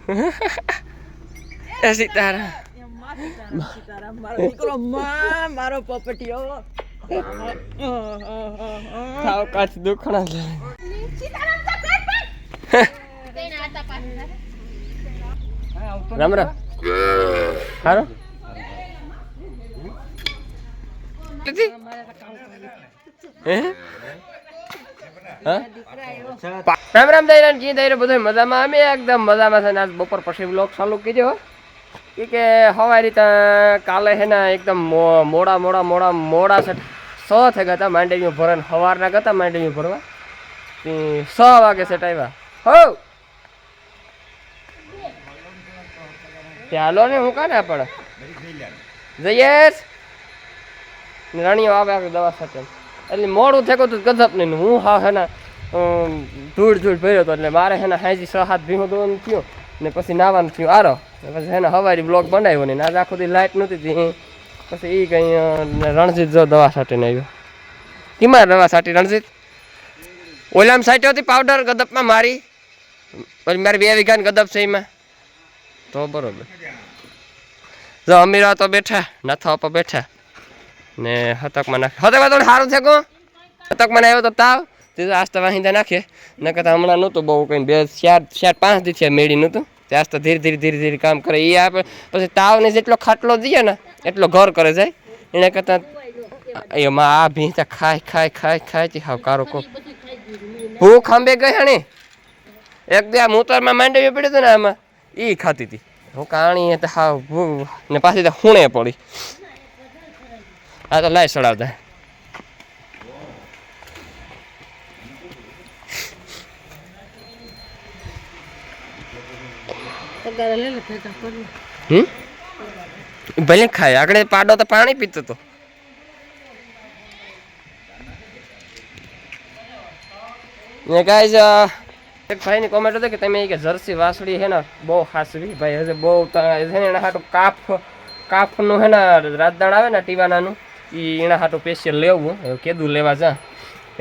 એ સીતારામ મારો પોપટીઓ થાવ કાચ દુખણા છે રામ રામ હારો રામ રામ દઈ જી દઈ બધું મજામાં અમે એકદમ મજામાં છે ને આજ બપોર પછી બ્લોગ ચાલુ કીધો કે હવારી રીતે કાલે છે ને એકદમ મોડા છે 6 થઈ ગયા હતા માંડવીઓ ભરવા સવારના ગયા માંડવીઓ ભરવા 6 વાગે સેટ આવ્યા હો ચાલો ને હું કાને આપણે જઈએસ રાણીઓ આવે દવા સાથે એટલે મોડું થયું હતું ગજબ નહીં હું હા હે ને ધૂળ ભર્યો હતો એટલે મારે હે ને હાજી 6-7 ભીહો દોવાનું થયો ને પછી નાવાનું થયું આરો પછી હે ને હવારી બ્લોક બનાવ્યો ને આજ આખો દી લાઇટ નહોતી પછી એ કંઈ રણજીત જો દવા છાંટીને આવ્યો કેમાં દવા છાંટી રણજીત ઓલામ છાંટ્યો હતી પાવડર ગદપમાં મારી પછી મારી 2 વીઘાની ગદપ છે એમાં તો બરોબર જો અમીરા તો બેઠા નાથા પર બેઠા ને હતકમાં નાખે હતકમાં તો સારું છે કો હતકમાં આવ્યો તો તાવ તે આસ્તા વાહિંદા નાખે ન કરતા હમણાં નહોતું બહુ કંઈ 4-5 દી થયા મેળી નહોતું તે આસ્તા ધીરે કામ કરે એ આપણે પછી તાવને જેટલો ખાટલો દઈએ ને એટલો ઘર કરે જાય એને કરતાં એમાં આ ભીંતા ખાય હાવ કારો કો હું ખાંભે ગઈ હણી એક બે આ મૂતરમાં માંડવી પડ્યું હતું ને આમાં એ ખાતી હતી હું કાણી તો હાવ ને પાછી તો ખૂણે પડી આ તો લાઈ સડાવતા ભલે ખાય આગળ પાડો તો પાણી પીતો હતો ને ગાઈઝ એક ભાઈની કોમેન્ટ હતી કે તમે કે જર્સી વાસળી હે ને બહુ ખાસવી ભાઈ હજે બહુ છે ને એના હાટું કાફનું હે ને રાજદાણ આવે ને ટીવાનાનું એ એના હાટું સ્પેશિયલ લેવું કેદું લેવા જા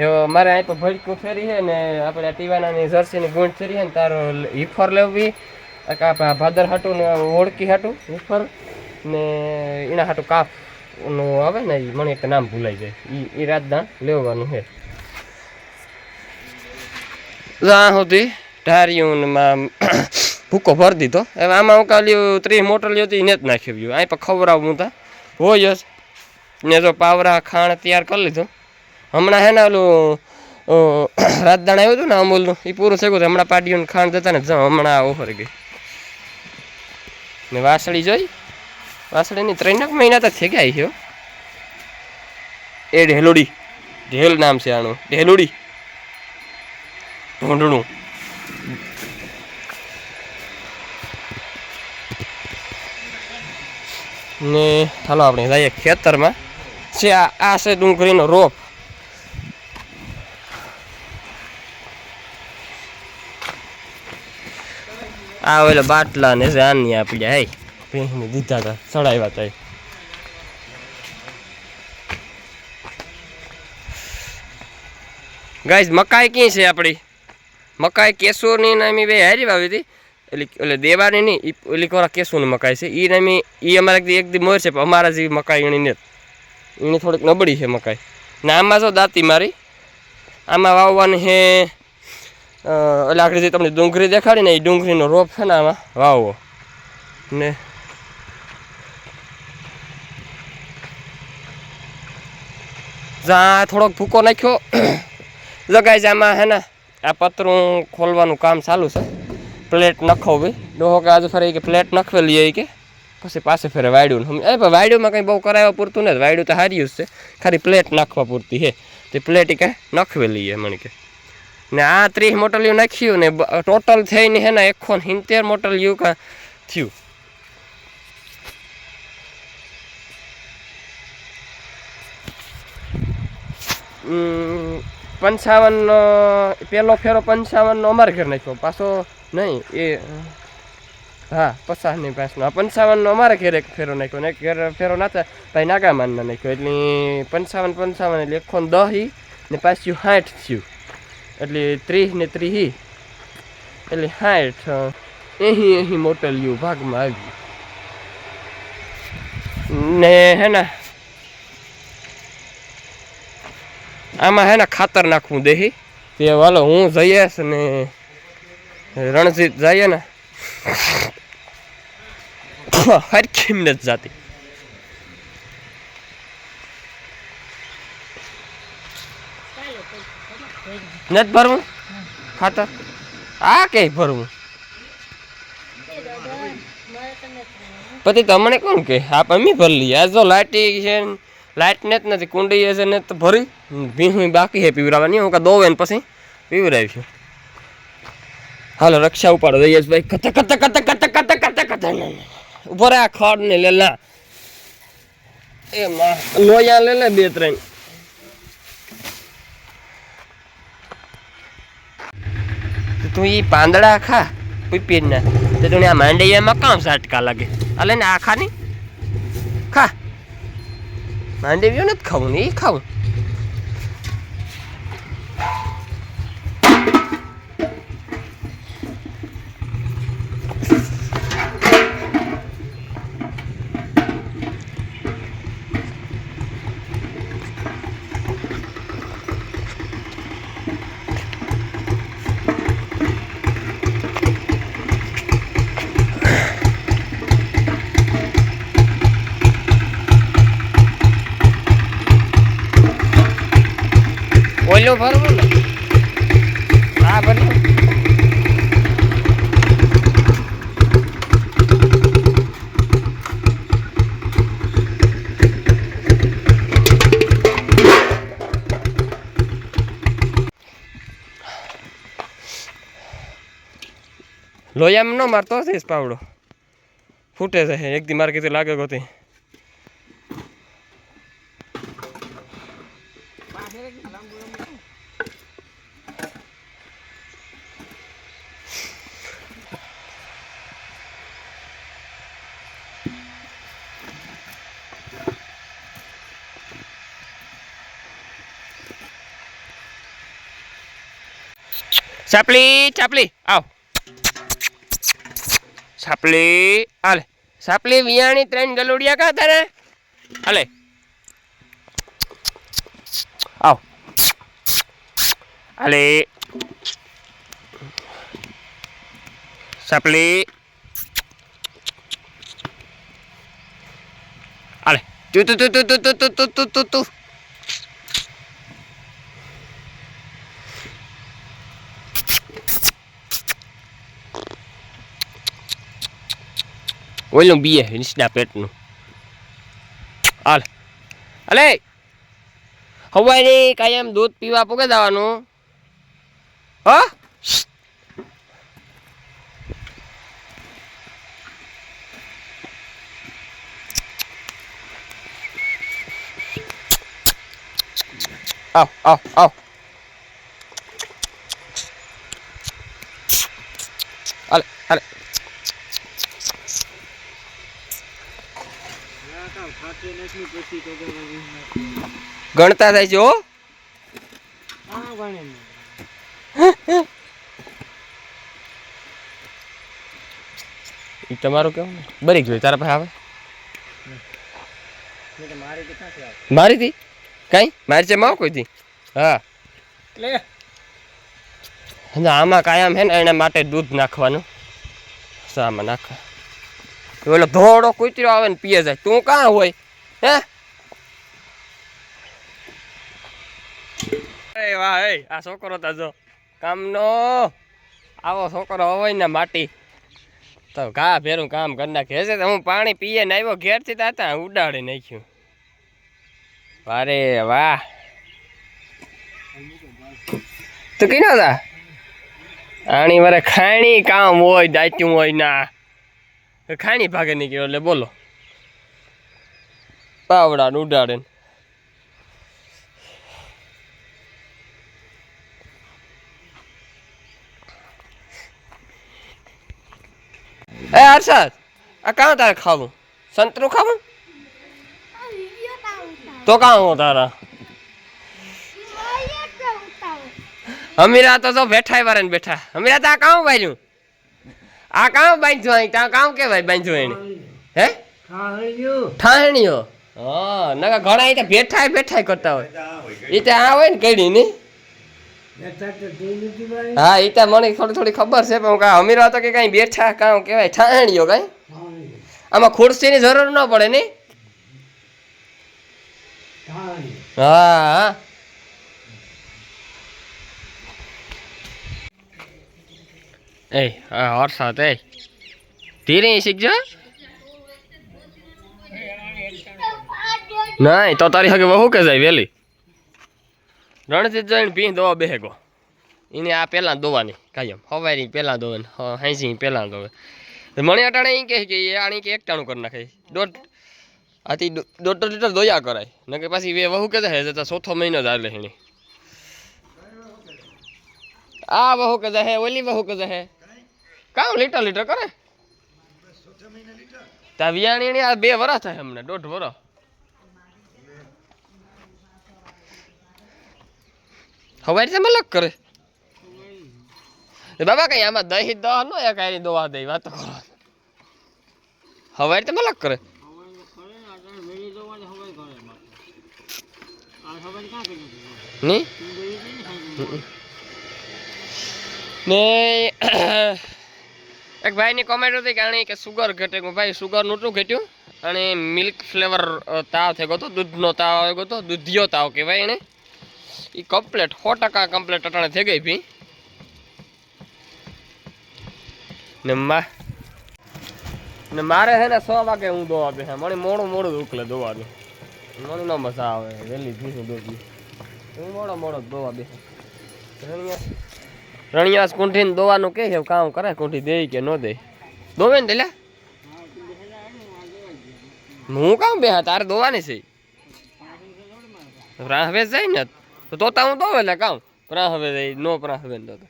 એવો મારે અહીં પર ભડકું ફેરી છે ને આપણે ટીવાનાની જર્સીની ગુંઠ ફેરી છે ને તારો હિફર લેવી ભાદર હાટું ને ઓળકી હાટું હિફર ને એના હાટું કાફનું આવે ને એ મને એક નામ ભૂલાઈ જાય એ રાજદાણ લેવાનું છે ત્યાં સુધી ઢારિયુંમાં ભૂકો ભરી દીધો હવે આમાં હું કાલ્યું 30 મોટર લ્યો હતી એને જ નાખી ગયું અહીં પણ ખવડાવું તા હોય જ ને જો પાવરા ખાણ તૈયાર કરી લીધું હમણાં હે ને ઓલું રાજદાણ આવ્યું હતું ને અમૂલનું એ પૂરું થયું હતું હમણાં પાડીઓને ખાણ જતા ને હમણાં ઓફર ગઈ ને વાસળી જોઈ વાસળીની 3 મહિના તો થઈ ગયા છે એ ઢેલોડી ઢેલ નામ છે આનું ઢેલોડી ઢૂંઢણું ને ચાલો આપણે જઈએ ખેતરમાં છે આ છે ડુંગળીનો રોપ આ ઓલા બાટલા ને આની આપી હે ભીંને દીધા હતા ચડાવ્યા હતા ગાઈઝ મકાઈ ક્યાં છે આપણી મકાઈ કેસુરની ને અમે બે હારી વાવી હતી એટલે દેવાની નહીં ઓલી કોરા કેસુની મકાઈ છે એ અમે એ અમારે એક દી મોર છે પણ અમારા જેવી મકાઈ એની નથી એની થોડીક નબળી છે મકાઈ ને આમાં જો દાંતી મારી આમાં વાવવાની છે એટલે આખરી જે તમને ડુંગળી દેખાડી ને એ ડુંગળીનો રોપ છે ને આમાં વાવવો ને જ્યાં થોડોક ભૂકો નાખ્યો જગાઈ છે આમાં હે ને આ પતરું ખોલવાનું કામ ચાલુ છે પ્લેટ નખાવવી ડોહો કે આજુ ફરી કે પ્લેટ નખવેલી હોય કે પછી પાસે ફેરે વાયડું એ પણ વાયડુમાં કંઈ બહુ કરાવવા પૂરતું નથી વાયડું તો સારી જ છે ખાલી પ્લેટ નાખવા પૂરતી છે તે પ્લેટ એ કાંઈ નખવેલી છે મને કે ને આ 30 મોટલિયું નાખ્યું ને ટોટલ થઈને હે ને 170 મોટલિયું કાં થયું 55 પહેલો ફેરો 55 અમારે ઘેર નાખ્યો પાછો નહીં એ હા 50 પાસનો 55 અમારે ઘેર એક ફેરો નાખ્યો ને એક ઘેર ફેરો નાતા ભાઈ નાગામાનના નાખ્યો એટલે 55 એટલે 110 ને પાછું 60 થયું એટલે 30 ને 30 એટલે 60 અહીં મોટલિયું ભાગમાં આવ્યું ને હે ને આમાં હે ને ખાતર નાખવું દેહી તે વાલો હું જઈશ ને રણજીત જઈએ ને હરખીમ નથી જાતી નથી ભરવું ખાતર આ કે ભરવું પછી તમને કોણ કે આપ અમે ભરી લઈએ આ જો લાઇટ છે લાઇટ ને જ નથી કુંડી છે ને તો ભરી ભીહું બાકી છે પીવરાવાની હું દોવે ને પછી પીવરાવીશું હાલો રક્ષા ઉપાડો જયેશભાઈ કથે કથે કથે કથે કથે કથે કથે ઉભો રે આ ખડ ને લે લા એ માં લોયા લે લે 2-3 તું ઈ પાંદડા ખા પીપીન ના તો તું આ માંડૈયામાં કામ સાટકા લાગે અલે ને આ ખા ની ખા માંડવીઓ નથી ખાવું ને એ ખાવું ઓલો ભરવું ને હા ભરવું લોયામ ન મારતો હશે પાવડો ફૂટે છે એક દી મારે કીધું લાગે ગોતી સાપલી ચાપલી આવ સાપલી હાલે સાપલી વિયાણી 3 ગલુડિયા કા તારે હાલે આવ હાલે સાપલી હાલે તું ઓલું બીએ નીચના પેટનું હાલ અલે હવાઈ કાયમ દૂધ પીવા પોકે જવાનું હા આવ આવ આવ હાલે હાલે ગણતા થાય છે હો તમારું કેવું ને બરી ગયું તારા પાસે આવે મારી હતી કઈ મારી છે માં કોઈ દી હા આમાં કાયમ હે ને એના માટે દૂધ નાખવાનું આમાં નાખ ઓલો ધોળો કૂતરો આવે ને પીએ જાય તું કાં હોય હે વાહ એ આ છોકરો તાજો કામનો આવો છોકરો હોય ને માટી તો ઘા ભેરું કામ કરી નાખે છે હું પાણી પીએ ને આવ્યો ઘેરથી તાતા ઉડાડી નાખ્યું અરે વાહ તું કઈ ના આણી વારે ખાણી કામ હોય દાચ્યું હોય ના ખાણી ભાગે નીકળ્યો એટલે બોલો પાવડા ઉડાડે એ હર્ષદ આ કાં તારે ખાવું સંતરું ખાવું તો કાં હું તારા અમીરા તો બેઠા વારે ને બેઠા અમીરા તો આ કાં વાર્યું આ કામ બાંધ્યો અહીં ત્યાં કામ કેવાય બાંધ્યો એને હે ઠાહણીઓ હા નકા ઘણા ત્યાં બેઠાય બેઠાય કરતા હોય એ ત્યાં આ હોય ને કડી ની હા એ ત્યાં મને થોડી થોડી ખબર છે પણ કાંઈ અમીરા તો કે કાંઈ બેઠા કામ કેવાય ઠાહણીઓ કાંઈ આમાં ખુરશીની જરૂર ન પડે ને હા એ હા વરસાદ એ ધીરે શીખજો નહીં તો તારી હગે બહુ કે જાય વેલી રણજીત જઈને પી દવા બેહેગો એને આ પહેલાં દોવાની કાયમ હવારી પહેલાં દોવે હાંસી પહેલાં દોવે મને અટાણે એ કહે કે એ આણી કે એક ટાણું કરી નાખે આથી 1.5 લીટર દોયા કરાય ને કે પાછી વહુ કે જાય તો 4થો મહિનો જ આલે એની આ વહુ કે જાય ઓલી વહુ કે જાય કામ લીટર કરે તા વિયાણી આ 2 વર્ષ થાય હમણાં 1.5 વર્ષ હવારી તમે લગ કરે બાબા કઈ આમાં દહીં દવા નો એક આરી દવા દઈ વાત કરો હવારી તમે લગ કરે ની ને એક ભાઈની કોમેન્ટ હતી કે આણે કે સુગર ઘટે ભાઈ સુગર નહોતું ઘટ્યું અને મિલ્ક ફ્લેવર તાવ થઈ ગયો હતો દૂધનો તાવ આવી ગયો હતો દૂધિયો તાવ કહેવાય એને એ કમ્પ્લેટ 100% કમ્પ્લેટ અટાણે થઈ ગઈ ભી ને મારે છે ને 100 વાગે હું દોવા બે મને મોડું ઉકલે દોવાનું મને ન મજા આવે વહેલી ભીનું દોવી હું મોડો દોવા બે રણિયાસ કુંઠીને દોવાનું કે છે કામ કરે કુંઠી દે કે ન દે દોવે ને એટલે હું કામ બે તારે દોવાની છે હવે જાય ને તો હું દોવે એટલે કામ પ્રા હવે જાય નો પ્રા હવે તો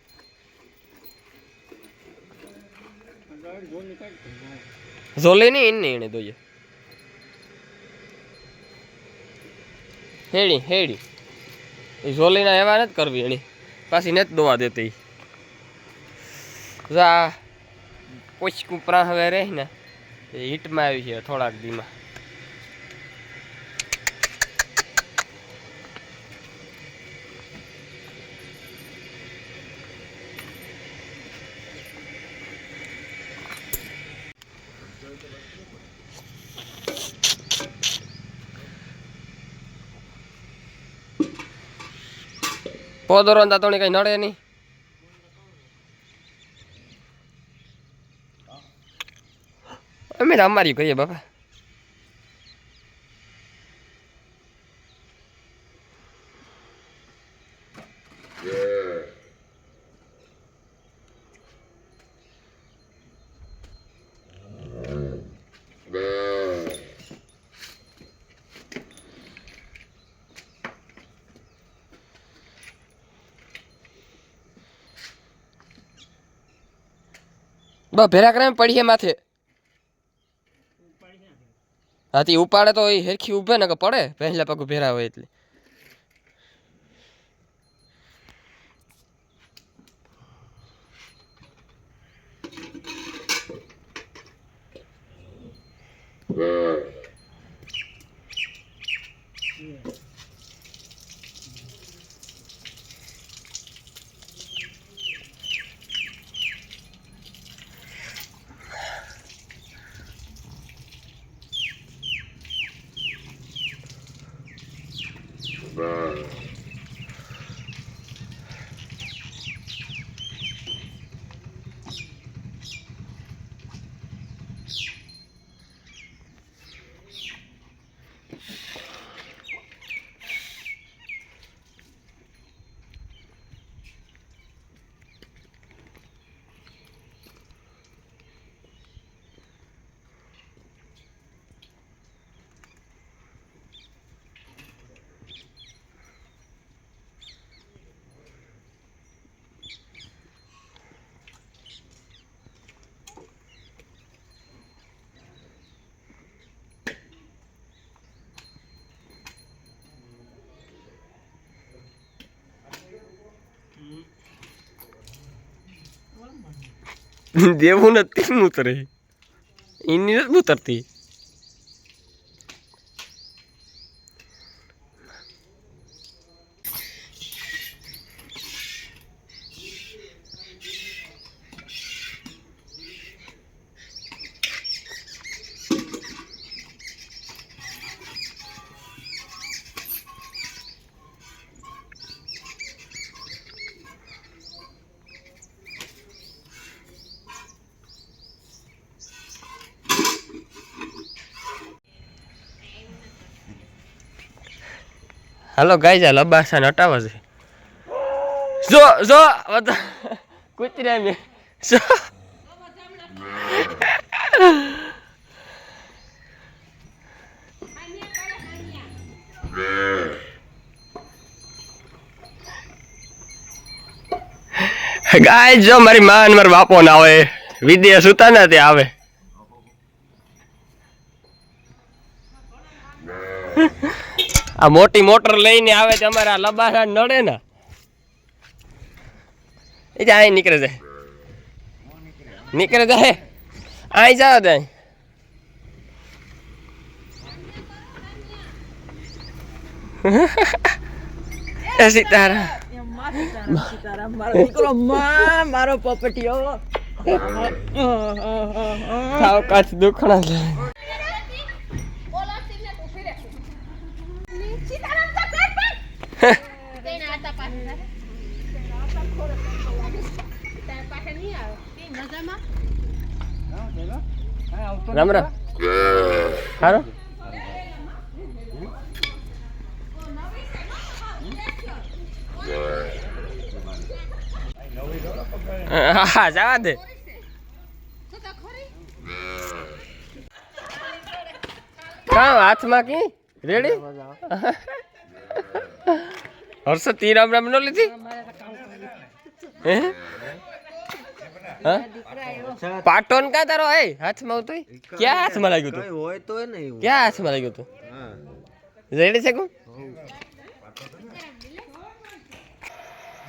ઝોલે નહીં એને દોઈએ હેડી એ ઝોલીના એવા નથી કરવી એની પાછી નથી દોવા દેતી આ પોચકું પ્રા હવે રહી ને એ હીટમાં આવી છે થોડાક દીમાં પોદરો ને તાતોણી કઈ નડે નહીં અમે અમારી કહીએ બાપા ભેરા કરે પડીએ માથે હાથી ઉપાડે તો એ હેરખી ઉભે ને કે પડે પહેલા પગ ભેરા હોય એટલે દેવું નથી ઉતરે એની નથી ઉતરતી. હાલો ગાય જા લબાસા હટાવા છે. જો જો બધા કૂતરા મેં જો ગાય જો મારી માં અને મારા બાપો ના આવે વિદેશ સુતા ને તે આવે. આ મોટી મોટર લઈને આવે તો અમારા લબાસા નડે ને એ જ અહીં નીકળે જાય અહીં જાવ ત્યાં સીતારામ મારો દીકરો મારો પોપટીયો થાવ કાચ દુખણા છે. રામ રામ સારું હા જવા દે. કાં હાથમાં કી રેડી હર્ષ તી રામ રામ નો લીધી હે પાટોન કા તારો હે હાથમાં ઉતોય ક્યાં હાથમાં લાગ્યું તું હોય તો ને ક્યાં હાથમાં લાગ્યું તું રેડી છે કોણ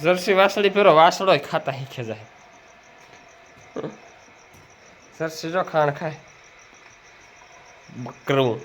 જર્સી વાસળી ફેરો વાસળો ખાતા શીખે જાય. જર્સી જો ખાણ ખાય બકરું